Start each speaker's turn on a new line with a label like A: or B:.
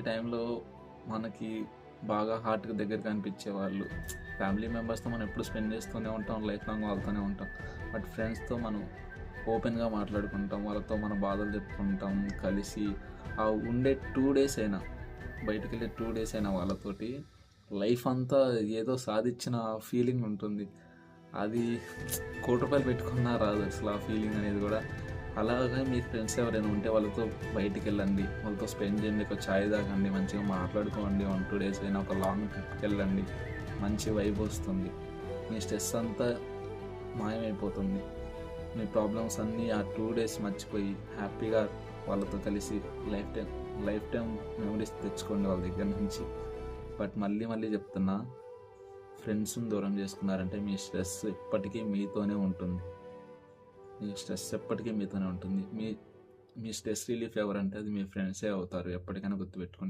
A: ఈ టైంలో మనకి బాగా హార్ట్కి దగ్గరగా అనిపించే వాళ్ళు ఫ్యామిలీ మెంబర్స్తో మనం ఎప్పుడు స్పెండ్ చేస్తూనే ఉంటాం, లైఫ్ లాంగ్ వాళ్ళతోనే ఉంటాం. బట్ ఫ్రెండ్స్తో మనం ఓపెన్గా మాట్లాడుకుంటాం, వాళ్ళతో మన బాధలు చెప్పుకుంటాం కలిసి. ఆ ఉండే 2 డేస్ అయినా, బయటకు వెళ్ళే 2 డేస్ అయినా వాళ్ళతోటి లైఫ్ అంతా ఏదో సాధించిన ఫీలింగ్ ఉంటుంది. అది ₹1,00,00,000 పెట్టుకున్నా రాదు అసలు ఆ ఫీలింగ్ అనేది కూడా. అలాగే మీ ఫ్రెండ్స్ ఎవరైనా ఉంటే వాళ్ళతో బయటికి వెళ్ళండి, వాళ్ళతో స్పెండ్ చేయండి, ఒక ఛాయ్ తాగండి, మంచిగా మాట్లాడుకోండి. 1-2 డేస్ అయినా ఒక లాంగ్ ట్రిప్కి వెళ్ళండి, మంచి వైబ్ వస్తుంది. మీ స్ట్రెస్ అంతా మాయమైపోతుంది. మీ ప్రాబ్లమ్స్ అన్నీ ఆ 2 డేస్ మర్చిపోయి హ్యాపీగా వాళ్ళతో కలిసి లైఫ్ టైం మెమరీస్ తెచ్చుకోండి వాళ్ళ దగ్గర నుంచి. బట్ మళ్ళీ మళ్ళీ చెప్తున్నా, ఫ్రెండ్స్ని దూరం చేసుకున్నారంటే మీ స్ట్రెస్ ఎప్పటికీ మీతోనే ఉంటుంది. మీ స్ట్రెస్ రిలీఫ్ ఎవరంటే అది మీ ఫ్రెండ్సే అవుతారు. ఎప్పటికైనా గుర్తుపెట్టుకోండి.